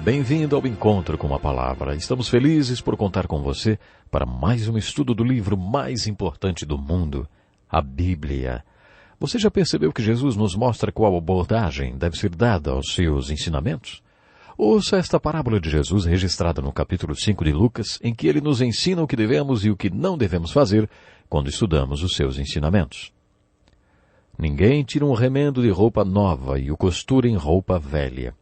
Bem-vindo ao Encontro com a Palavra. Estamos felizes por contar com você para mais um estudo do livro mais importante do mundo, a Bíblia. Você já percebeu que Jesus nos mostra qual abordagem deve ser dada aos seus ensinamentos? Ouça esta parábola de Jesus registrada no capítulo 5 de Lucas, em que ele nos ensina o que devemos e o que não devemos fazer quando estudamos os seus ensinamentos. Ninguém tira um remendo de roupa nova e o costura em roupa velha.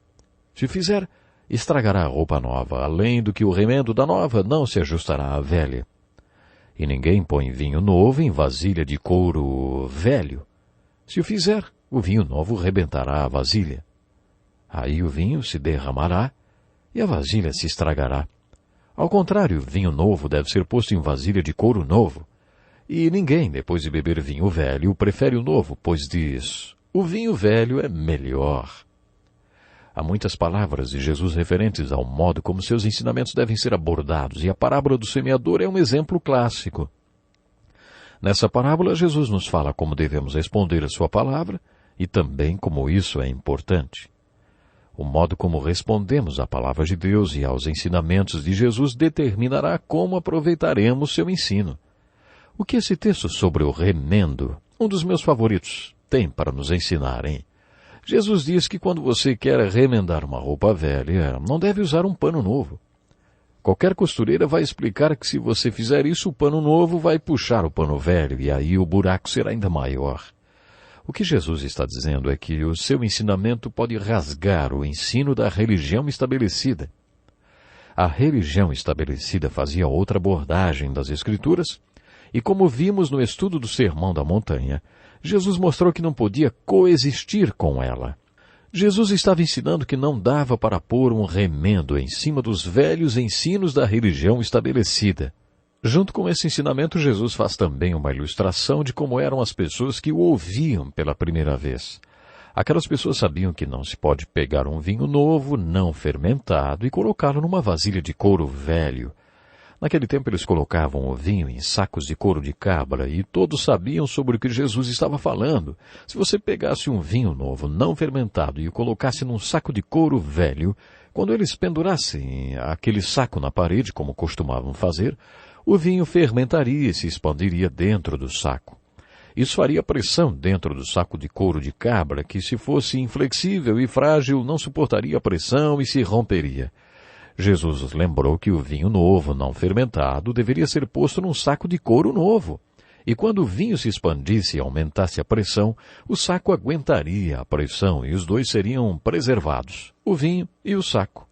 Se fizer, estragará a roupa nova, além do que o remendo da nova não se ajustará à velha. E ninguém põe vinho novo em vasilha de couro velho. Se o fizer, o vinho novo rebentará a vasilha. Aí o vinho se derramará e a vasilha se estragará. Ao contrário, o vinho novo deve ser posto em vasilha de couro novo. E ninguém, depois de beber vinho velho, prefere o novo, pois diz, o vinho velho é melhor. Há muitas palavras de Jesus referentes ao modo como seus ensinamentos devem ser abordados, e a parábola do semeador é um exemplo clássico. Nessa parábola, Jesus nos fala como devemos responder a sua palavra e também como isso é importante. O modo como respondemos à palavra de Deus e aos ensinamentos de Jesus determinará como aproveitaremos seu ensino. O que esse texto sobre o remendo, um dos meus favoritos, tem para nos ensinar, hein? Jesus diz que quando você quer remendar uma roupa velha, não deve usar um pano novo. Qualquer costureira vai explicar que se você fizer isso, o pano novo vai puxar o pano velho e aí o buraco será ainda maior. O que Jesus está dizendo é que o seu ensinamento pode rasgar o ensino da religião estabelecida. A religião estabelecida fazia outra abordagem das Escrituras, e como vimos no estudo do Sermão da Montanha, Jesus mostrou que não podia coexistir com ela. Jesus estava ensinando que não dava para pôr um remendo em cima dos velhos ensinos da religião estabelecida. Junto com esse ensinamento, Jesus faz também uma ilustração de como eram as pessoas que o ouviam pela primeira vez. Aquelas pessoas sabiam que não se pode pegar um vinho novo, não fermentado, e colocá-lo numa vasilha de couro velho. Naquele tempo eles colocavam o vinho em sacos de couro de cabra e todos sabiam sobre o que Jesus estava falando. Se você pegasse um vinho novo, não fermentado, e o colocasse num saco de couro velho, quando eles pendurassem aquele saco na parede, como costumavam fazer, o vinho fermentaria e se expandiria dentro do saco. Isso faria pressão dentro do saco de couro de cabra, que se fosse inflexível e frágil, não suportaria a pressão e se romperia. Jesus lembrou que o vinho novo, não fermentado, deveria ser posto num saco de couro novo. E quando o vinho se expandisse e aumentasse a pressão, o saco aguentaria a pressão e os dois seriam preservados, o vinho e o saco.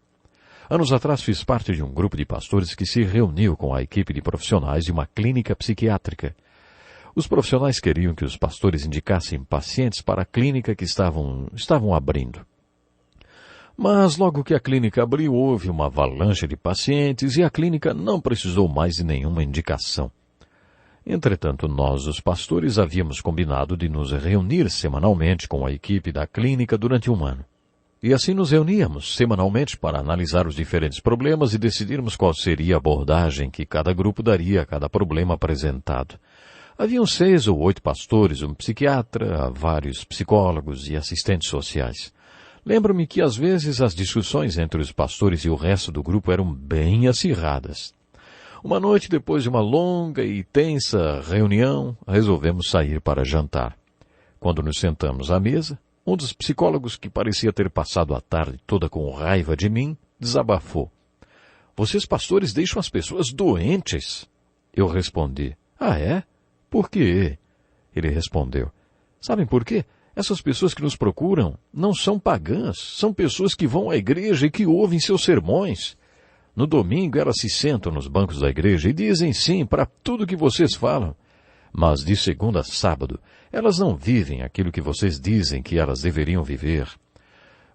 Anos atrás fiz parte de um grupo de pastores que se reuniu com a equipe de profissionais de uma clínica psiquiátrica. Os profissionais queriam que os pastores indicassem pacientes para a clínica que estavam abrindo. Mas logo que a clínica abriu, houve uma avalanche de pacientes e a clínica não precisou mais de nenhuma indicação. Entretanto, nós, os pastores, havíamos combinado de nos reunir semanalmente com a equipe da clínica durante um ano. E assim nos reuníamos semanalmente para analisar os diferentes problemas e decidirmos qual seria a abordagem que cada grupo daria a cada problema apresentado. Haviam 6 ou 8 pastores, um psiquiatra, vários psicólogos e assistentes sociais. Lembro-me que às vezes as discussões entre os pastores e o resto do grupo eram bem acirradas. Uma noite, depois de uma longa e tensa reunião, resolvemos sair para jantar. Quando nos sentamos à mesa, um dos psicólogos, que parecia ter passado a tarde toda com raiva de mim, desabafou. Vocês, pastores, deixam as pessoas doentes. Eu respondi, é? Por quê? Ele respondeu, sabem por quê? Essas pessoas que nos procuram não são pagãs, são pessoas que vão à igreja e que ouvem seus sermões. No domingo elas se sentam nos bancos da igreja e dizem sim para tudo que vocês falam. Mas de segunda a sábado, elas não vivem aquilo que vocês dizem que elas deveriam viver.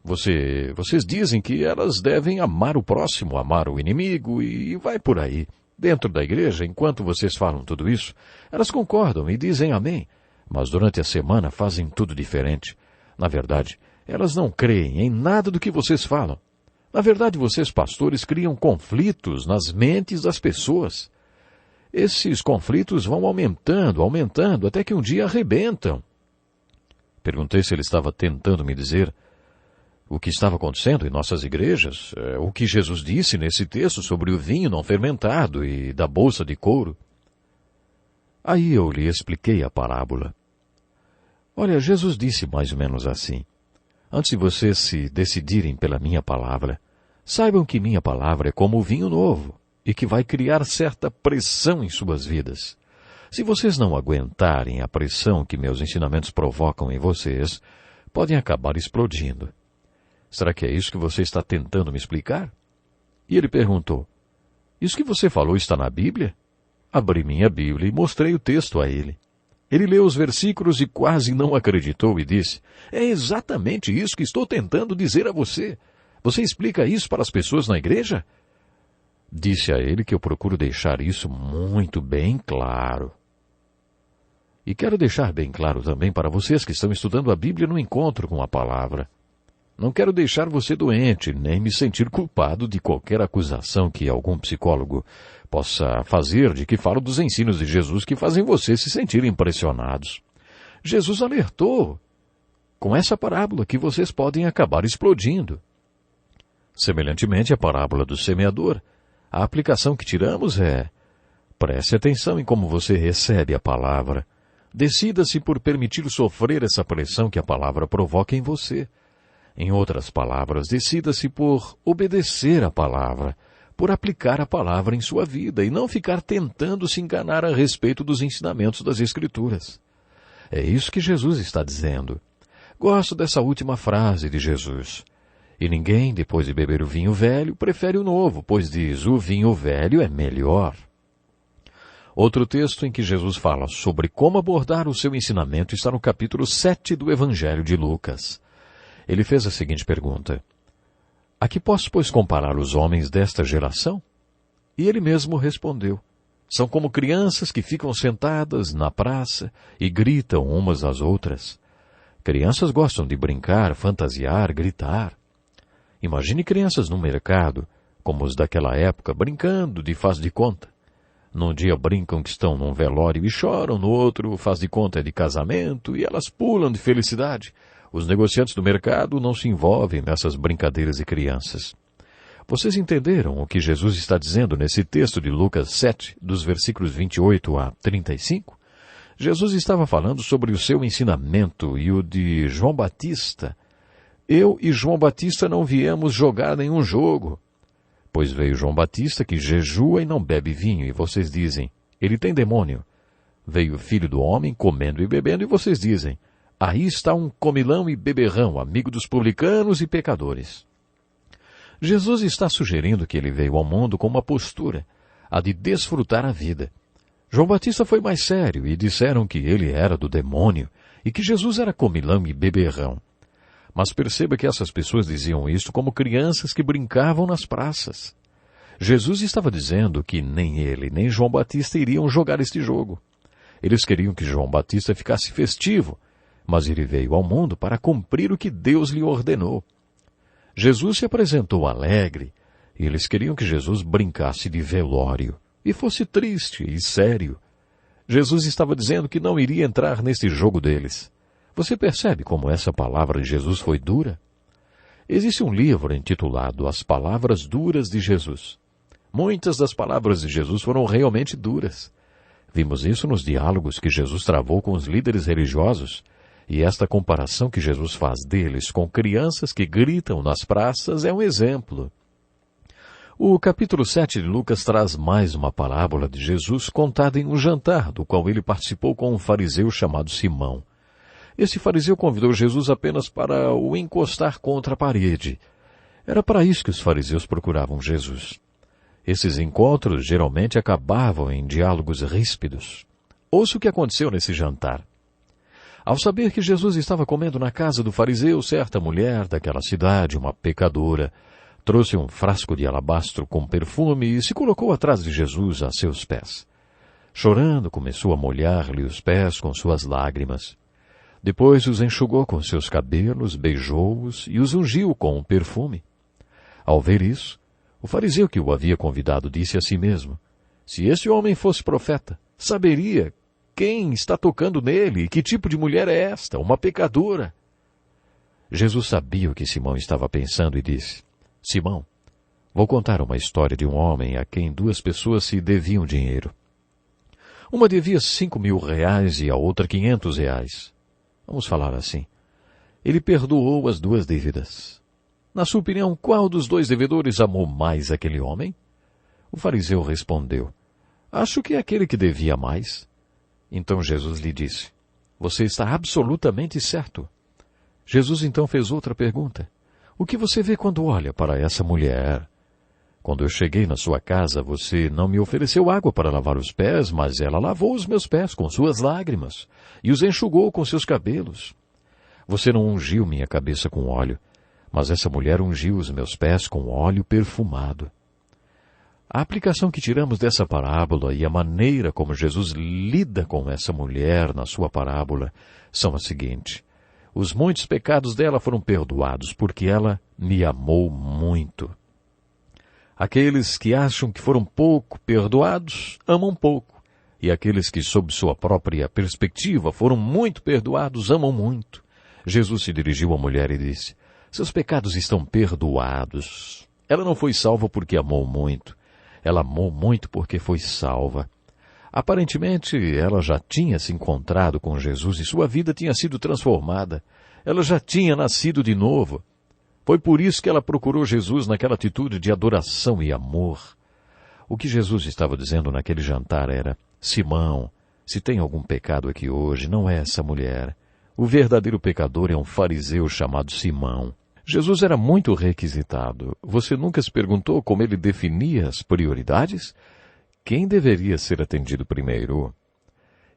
Vocês dizem que elas devem amar o próximo, amar o inimigo e vai por aí. Dentro da igreja, enquanto vocês falam tudo isso, elas concordam e dizem amém. Mas durante a semana fazem tudo diferente. Na verdade, elas não creem em nada do que vocês falam. Na verdade, vocês, pastores, criam conflitos nas mentes das pessoas. Esses conflitos vão aumentando, até que um dia arrebentam. Perguntei se ele estava tentando me dizer o que estava acontecendo em nossas igrejas, o que Jesus disse nesse texto sobre o vinho não fermentado e da bolsa de couro. Aí eu lhe expliquei a parábola. Olha, Jesus disse mais ou menos assim: antes de vocês se decidirem pela minha palavra, saibam que minha palavra é como o vinho novo e que vai criar certa pressão em suas vidas. Se vocês não aguentarem a pressão que meus ensinamentos provocam em vocês, podem acabar explodindo. Será que é isso que você está tentando me explicar? E ele perguntou: isso que você falou está na Bíblia? Abri minha Bíblia e mostrei o texto a ele. Ele leu os versículos e quase não acreditou e disse: é exatamente isso que estou tentando dizer a você. Você explica isso para as pessoas na igreja? Disse a ele que eu procuro deixar isso muito bem claro. E quero deixar bem claro também para vocês que estão estudando a Bíblia no encontro com a palavra. Não quero deixar você doente, nem me sentir culpado de qualquer acusação que algum psicólogo possa fazer de que falo dos ensinos de Jesus que fazem você se sentir impressionados. Jesus alertou com essa parábola que vocês podem acabar explodindo. Semelhantemente à parábola do semeador, a aplicação que tiramos é: preste atenção em como você recebe a palavra. Decida-se por permitir sofrer essa pressão que a palavra provoca em você. Em outras palavras, decida-se por obedecer a palavra, por aplicar a palavra em sua vida e não ficar tentando se enganar a respeito dos ensinamentos das Escrituras. É isso que Jesus está dizendo. Gosto dessa última frase de Jesus. E ninguém, depois de beber o vinho velho, prefere o novo, pois diz: o vinho velho é melhor. Outro texto em que Jesus fala sobre como abordar o seu ensinamento está no capítulo 7 do Evangelho de Lucas. Ele fez a seguinte pergunta: a que posso, pois, comparar os homens desta geração? E ele mesmo respondeu: são como crianças que ficam sentadas na praça e gritam umas às outras. Crianças gostam de brincar, fantasiar, gritar. Imagine crianças no mercado, como os daquela época, brincando de faz de conta. Num dia brincam que estão num velório e choram, no outro faz de conta é de casamento e elas pulam de felicidade. Os negociantes do mercado não se envolvem nessas brincadeiras de crianças. Vocês entenderam o que Jesus está dizendo nesse texto de Lucas 7, dos versículos 28 a 35? Jesus estava falando sobre o seu ensinamento e o de João Batista. Eu e João Batista não viemos jogar nenhum jogo. Pois veio João Batista que jejua e não bebe vinho, e vocês dizem: ele tem demônio. Veio o Filho do Homem comendo e bebendo, e vocês dizem: aí está um comilão e beberrão, amigo dos publicanos e pecadores. Jesus está sugerindo que ele veio ao mundo com uma postura, a de desfrutar a vida. João Batista foi mais sério e disseram que ele era do demônio e que Jesus era comilão e beberrão. Mas perceba que essas pessoas diziam isto como crianças que brincavam nas praças. Jesus estava dizendo que nem ele, nem João Batista iriam jogar este jogo. Eles queriam que João Batista ficasse festivo, mas ele veio ao mundo para cumprir o que Deus lhe ordenou. Jesus se apresentou alegre, e eles queriam que Jesus brincasse de velório, e fosse triste e sério. Jesus estava dizendo que não iria entrar nesse jogo deles. Você percebe como essa palavra de Jesus foi dura? Existe um livro intitulado As Palavras Duras de Jesus. Muitas das palavras de Jesus foram realmente duras. Vimos isso nos diálogos que Jesus travou com os líderes religiosos, e esta comparação que Jesus faz deles com crianças que gritam nas praças é um exemplo. O capítulo 7 de Lucas traz mais uma parábola de Jesus contada em um jantar, do qual ele participou com um fariseu chamado Simão. Esse fariseu convidou Jesus apenas para o encostar contra a parede. Era para isso que os fariseus procuravam Jesus. Esses encontros geralmente acabavam em diálogos ríspidos. Ouça o que aconteceu nesse jantar. Ao saber que Jesus estava comendo na casa do fariseu, certa mulher daquela cidade, uma pecadora, trouxe um frasco de alabastro com perfume e se colocou atrás de Jesus a seus pés. Chorando, começou a molhar-lhe os pés com suas lágrimas. Depois os enxugou com seus cabelos, beijou-os e os ungiu com o perfume. Ao ver isso, o fariseu que o havia convidado disse a si mesmo: se esse homem fosse profeta, saberia quem está tocando nele e que tipo de mulher é esta, uma pecadora. Jesus sabia o que Simão estava pensando e disse: Simão, vou contar uma história de um homem a quem 2 pessoas se deviam dinheiro. Uma devia 5.000 reais e a outra 500 reais. Vamos falar assim. Ele perdoou as 2 dívidas. Na sua opinião, qual dos 2 devedores amou mais aquele homem? O fariseu respondeu: Acho que é aquele que devia mais. Então Jesus lhe disse: Você está absolutamente certo. Jesus então fez outra pergunta: O que você vê quando olha para essa mulher? Quando eu cheguei na sua casa, você não me ofereceu água para lavar os pés, mas ela lavou os meus pés com suas lágrimas e os enxugou com seus cabelos. Você não ungiu minha cabeça com óleo, mas essa mulher ungiu os meus pés com óleo perfumado. A aplicação que tiramos dessa parábola e a maneira como Jesus lida com essa mulher na sua parábola são a seguinte: os muitos pecados dela foram perdoados porque ela me amou muito. Aqueles que acham que foram pouco perdoados, amam pouco. E aqueles que, sob sua própria perspectiva, foram muito perdoados, amam muito. Jesus se dirigiu à mulher e disse: Seus pecados estão perdoados. Ela não foi salva porque amou muito. Ela amou muito porque foi salva. Aparentemente, ela já tinha se encontrado com Jesus e sua vida tinha sido transformada. Ela já tinha nascido de novo. Foi por isso que ela procurou Jesus naquela atitude de adoração e amor. O que Jesus estava dizendo naquele jantar era: Simão, se tem algum pecado aqui hoje, não é essa mulher. O verdadeiro pecador é um fariseu chamado Simão. Jesus era muito requisitado. Você nunca se perguntou como ele definia as prioridades? Quem deveria ser atendido primeiro?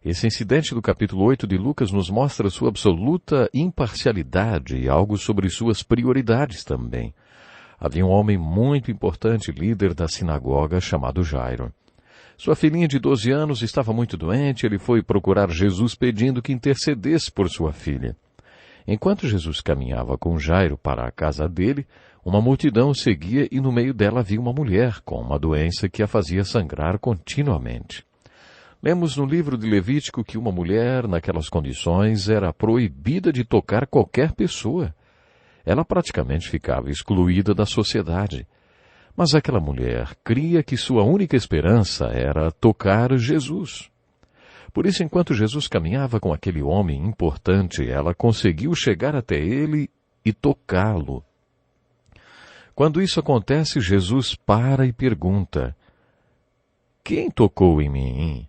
Esse incidente do capítulo 8 de Lucas nos mostra sua absoluta imparcialidade e algo sobre suas prioridades também. Havia um homem muito importante, líder da sinagoga, chamado Jairo. Sua filhinha de 12 anos estava muito doente, ele foi procurar Jesus pedindo que intercedesse por sua filha. Enquanto Jesus caminhava com Jairo para a casa dele, uma multidão o seguia e no meio dela havia uma mulher com uma doença que a fazia sangrar continuamente. Lemos no livro de Levítico que uma mulher, naquelas condições, era proibida de tocar qualquer pessoa. Ela praticamente ficava excluída da sociedade. Mas aquela mulher cria que sua única esperança era tocar Jesus. Por isso, enquanto Jesus caminhava com aquele homem importante, ela conseguiu chegar até ele e tocá-lo. Quando isso acontece, Jesus para e pergunta: Quem tocou em mim?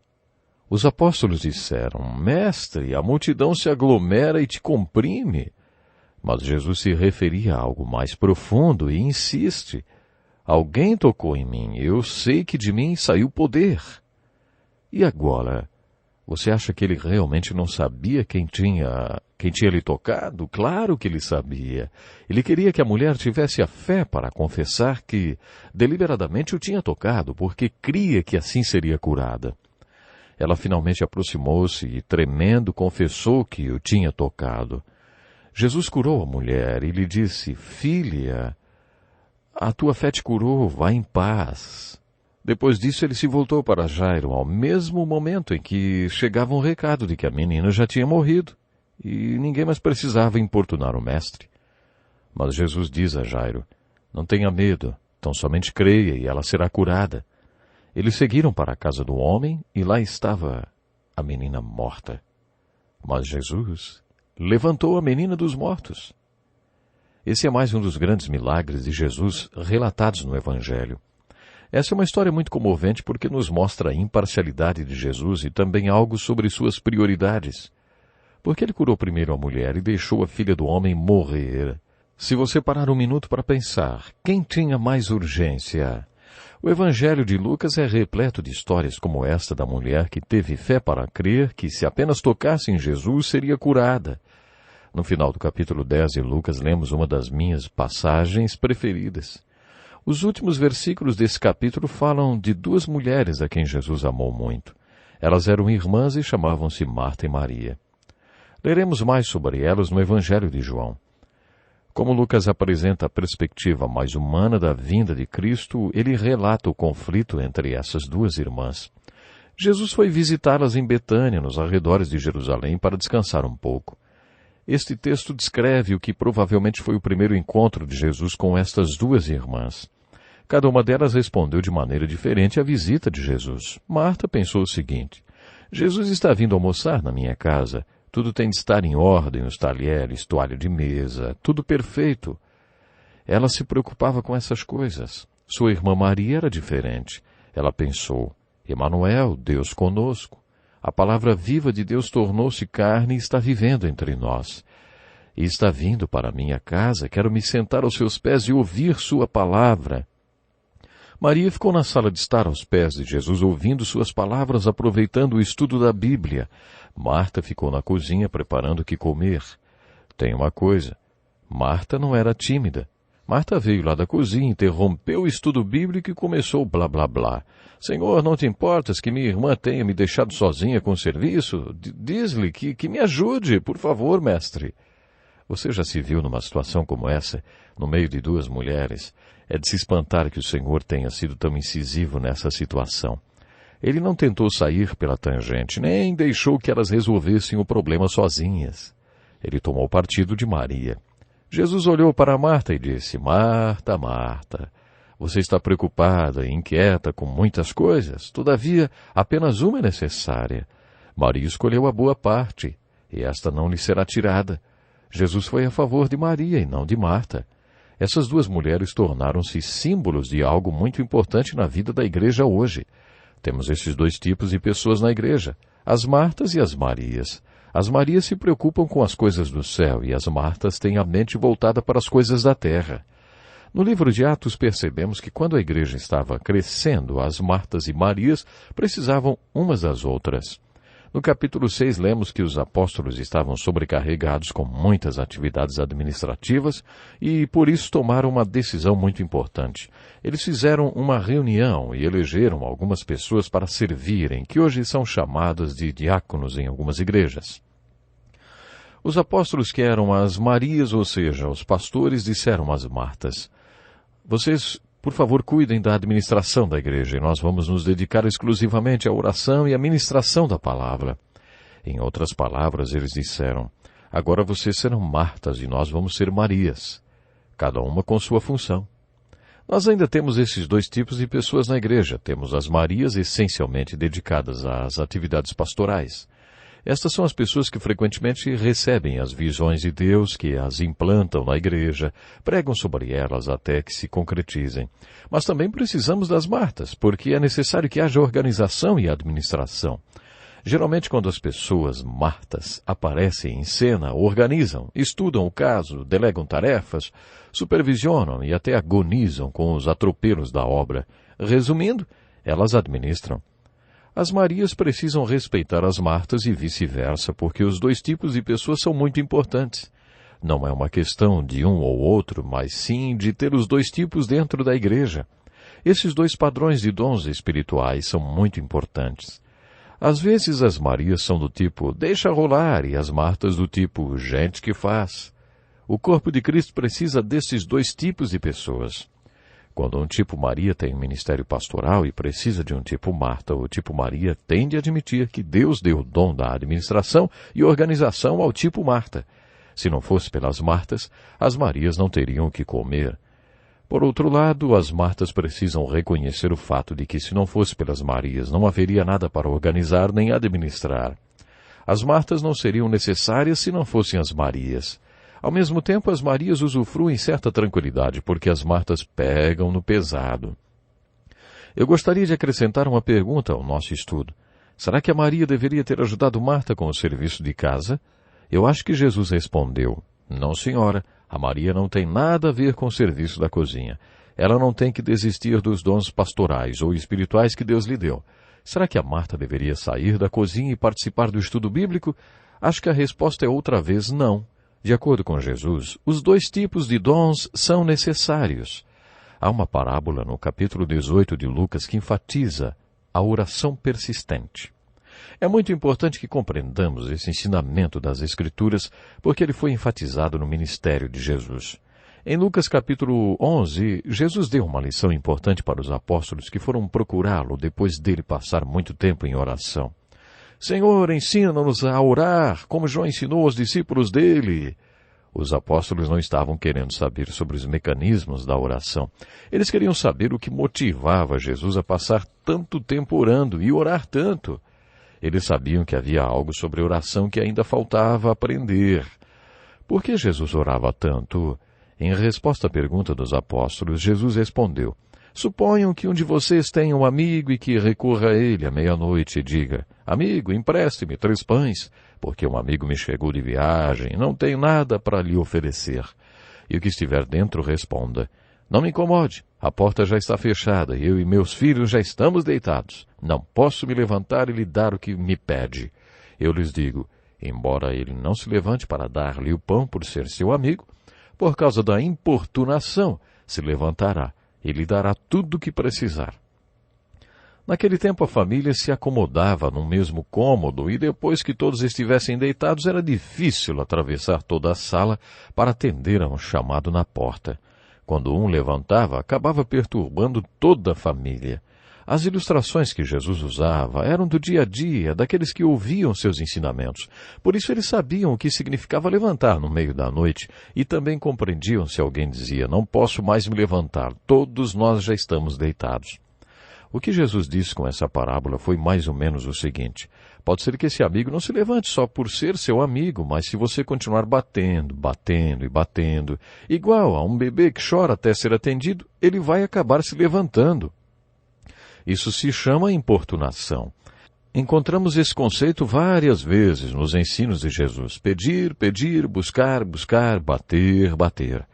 Os apóstolos disseram: Mestre, a multidão se aglomera e te comprime. Mas Jesus se referia a algo mais profundo e insiste: Alguém tocou em mim, eu sei que de mim saiu poder. E agora, você acha que ele realmente não sabia quem tinha lhe tocado? Claro que ele sabia. Ele queria que a mulher tivesse a fé para confessar que deliberadamente o tinha tocado, porque cria que assim seria curada. Ela finalmente aproximou-se e, tremendo, confessou que o tinha tocado. Jesus curou a mulher e lhe disse: Filha, a tua fé te curou, vá em paz. Depois disso, ele se voltou para Jairo ao mesmo momento em que chegava um recado de que a menina já tinha morrido e ninguém mais precisava importunar o mestre. Mas Jesus diz a Jairo: Não tenha medo, tão somente creia e ela será curada. Eles seguiram para a casa do homem e lá estava a menina morta. Mas Jesus levantou a menina dos mortos. Esse é mais um dos grandes milagres de Jesus relatados no Evangelho. Essa é uma história muito comovente porque nos mostra a imparcialidade de Jesus e também algo sobre suas prioridades. Porque ele curou primeiro a mulher e deixou a filha do homem morrer. Se você parar um minuto para pensar, quem tinha mais urgência? O Evangelho de Lucas é repleto de histórias como esta da mulher que teve fé para crer que se apenas tocasse em Jesus seria curada. No final do capítulo 10 de Lucas lemos uma das minhas passagens preferidas. Os últimos versículos desse capítulo falam de 2 mulheres a quem Jesus amou muito. Elas eram irmãs e chamavam-se Marta e Maria. Leremos mais sobre elas no Evangelho de João. Como Lucas apresenta a perspectiva mais humana da vinda de Cristo, ele relata o conflito entre essas 2 irmãs. Jesus foi visitá-las em Betânia, nos arredores de Jerusalém, para descansar um pouco. Este texto descreve o que provavelmente foi o primeiro encontro de Jesus com estas duas irmãs. Cada uma delas respondeu de maneira diferente à visita de Jesus. Marta pensou o seguinte: Jesus está vindo almoçar na minha casa. Tudo tem de estar em ordem, os talheres, toalha de mesa, tudo perfeito. Ela se preocupava com essas coisas. Sua irmã Maria era diferente. Ela pensou: Emanuel, Deus conosco. A palavra viva de Deus tornou-se carne e está vivendo entre nós. E está vindo para a minha casa, quero me sentar aos seus pés e ouvir sua palavra. Maria ficou na sala de estar aos pés de Jesus, ouvindo suas palavras, aproveitando o estudo da Bíblia. Marta ficou na cozinha preparando o que comer. Tem uma coisa: Marta não era tímida. Marta veio lá da cozinha, interrompeu o estudo bíblico e começou blá blá blá. Senhor, não te importas que minha irmã tenha me deixado sozinha com o serviço? Diz-lhe que me ajude, por favor, mestre. Você já se viu numa situação como essa, no meio de duas mulheres? É de se espantar que o Senhor tenha sido tão incisivo nessa situação. Ele não tentou sair pela tangente, nem deixou que elas resolvessem o problema sozinhas. Ele tomou partido de Maria. Jesus olhou para Marta e disse: Marta, Marta, você está preocupada e inquieta com muitas coisas, todavia apenas uma é necessária. Maria escolheu a boa parte, e esta não lhe será tirada. Jesus foi a favor de Maria e não de Marta. Essas duas mulheres tornaram-se símbolos de algo muito importante na vida da igreja hoje. Temos esses dois tipos de pessoas na igreja, as Martas e as Marias. As Marias se preocupam com as coisas do céu e as Martas têm a mente voltada para as coisas da terra. No livro de Atos percebemos que quando a igreja estava crescendo, as Martas e Marias precisavam umas das outras. No capítulo 6 lemos que os apóstolos estavam sobrecarregados com muitas atividades administrativas e por isso tomaram uma decisão muito importante. Eles fizeram uma reunião e elegeram algumas pessoas para servirem, que hoje são chamadas de diáconos em algumas igrejas. Os apóstolos que eram as Marias, ou seja, os pastores, disseram às Martas: Vocês, por favor, cuidem da administração da igreja e nós vamos nos dedicar exclusivamente à oração e à ministração da palavra. Em outras palavras, eles disseram: Agora vocês serão Martas e nós vamos ser Marias, cada uma com sua função. Nós ainda temos esses dois tipos de pessoas na igreja. Temos as Marias essencialmente dedicadas às atividades pastorais. Estas são as pessoas que frequentemente recebem as visões de Deus, que as implantam na igreja, pregam sobre elas até que se concretizem. Mas também precisamos das Martas, porque é necessário que haja organização e administração. Geralmente, quando as pessoas Martas aparecem em cena, organizam, estudam o caso, delegam tarefas, supervisionam e até agonizam com os atropelos da obra. Resumindo, elas administram. As Marias precisam respeitar as Martas e vice-versa, porque os dois tipos de pessoas são muito importantes. Não é uma questão de um ou outro, mas sim de ter os dois tipos dentro da igreja. Esses dois padrões de dons espirituais são muito importantes. Às vezes as Marias são do tipo deixa rolar e as Martas do tipo gente que faz. O corpo de Cristo precisa desses dois tipos de pessoas. Quando um tipo Maria tem um ministério pastoral e precisa de um tipo Marta, o tipo Maria tem de admitir que Deus deu o dom da administração e organização ao tipo Marta. Se não fosse pelas Martas, as Marias não teriam o que comer. Por outro lado, as Martas precisam reconhecer o fato de que se não fosse pelas Marias, não haveria nada para organizar nem administrar. As Martas não seriam necessárias se não fossem as Marias. Ao mesmo tempo, as Marias usufruem certa tranquilidade, porque as Martas pegam no pesado. Eu gostaria de acrescentar uma pergunta ao nosso estudo. Será que a Maria deveria ter ajudado Marta com o serviço de casa? Eu acho que Jesus respondeu: Não, senhora, a Maria não tem nada a ver com o serviço da cozinha. Ela não tem que desistir dos dons pastorais ou espirituais que Deus lhe deu. Será que a Marta deveria sair da cozinha e participar do estudo bíblico? Acho que a resposta é outra vez não. De acordo com Jesus, os dois tipos de dons são necessários. Há uma parábola no capítulo 18 de Lucas que enfatiza a oração persistente. É muito importante que compreendamos esse ensinamento das Escrituras, porque ele foi enfatizado no ministério de Jesus. Em Lucas capítulo 11, Jesus deu uma lição importante para os apóstolos que foram procurá-lo depois dele passar muito tempo em oração. Senhor, ensina-nos a orar, como João ensinou aos discípulos dele. Os apóstolos não estavam querendo saber sobre os mecanismos da oração. Eles queriam saber o que motivava Jesus a passar tanto tempo orando e orar tanto. Eles sabiam que havia algo sobre oração que ainda faltava aprender. Por que Jesus orava tanto? Em resposta à pergunta dos apóstolos, Jesus respondeu: Suponham que um de vocês tenha um amigo e que recorra a ele à meia-noite e diga: Amigo, empreste-me 3 pães, porque um amigo me chegou de viagem e não tenho nada para lhe oferecer. E o que estiver dentro responda: Não me incomode, a porta já está fechada e eu e meus filhos já estamos deitados. Não posso me levantar e lhe dar o que me pede. Eu lhes digo, embora ele não se levante para dar-lhe o pão por ser seu amigo, por causa da importunação se levantará e lhe dará tudo o que precisar. Naquele tempo a família se acomodava no mesmo cômodo e depois que todos estivessem deitados era difícil atravessar toda a sala para atender a um chamado na porta. Quando um levantava, acabava perturbando toda a família. As ilustrações que Jesus usava eram do dia a dia, daqueles que ouviam seus ensinamentos. Por isso eles sabiam o que significava levantar no meio da noite e também compreendiam se alguém dizia, não posso mais me levantar, todos nós já estamos deitados. O que Jesus disse com essa parábola foi mais ou menos o seguinte: pode ser que esse amigo não se levante só por ser seu amigo, mas se você continuar batendo, batendo e batendo, igual a um bebê que chora até ser atendido, ele vai acabar se levantando. Isso se chama importunação. Encontramos esse conceito várias vezes nos ensinos de Jesus. Pedir, pedir, buscar, buscar, bater, bater.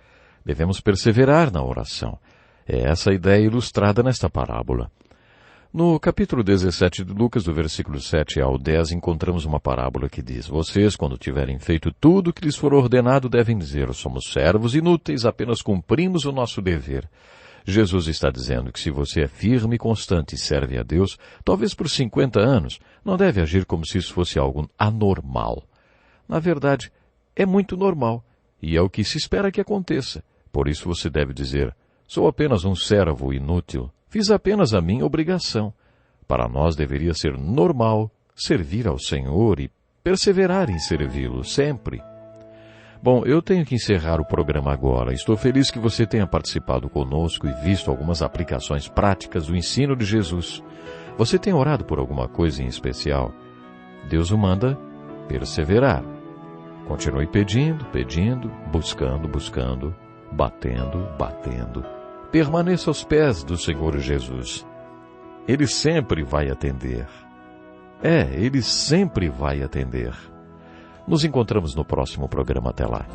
Devemos perseverar na oração. É essa a ideia ilustrada nesta parábola. No capítulo 17 de Lucas, do versículo 7 ao 10, encontramos uma parábola que diz: Vocês, quando tiverem feito tudo o que lhes for ordenado, devem dizer, somos servos inúteis, apenas cumprimos o nosso dever. Jesus está dizendo que se você é firme e constante e serve a Deus, talvez por 50 anos, não deve agir como se isso fosse algo anormal. Na verdade, é muito normal, e é o que se espera que aconteça. Por isso você deve dizer, sou apenas um servo inútil, fiz apenas a minha obrigação. Para nós deveria ser normal servir ao Senhor e perseverar em servi-lo sempre. Bom, eu tenho que encerrar o programa agora. Estou feliz que você tenha participado conosco e visto algumas aplicações práticas do ensino de Jesus. Você tem orado por alguma coisa em especial? Deus o manda perseverar. Continue pedindo, pedindo, buscando, buscando, batendo, batendo. Permaneça aos pés do Senhor Jesus. Ele sempre vai atender. Ele sempre vai atender. Nos encontramos no próximo programa. Até lá.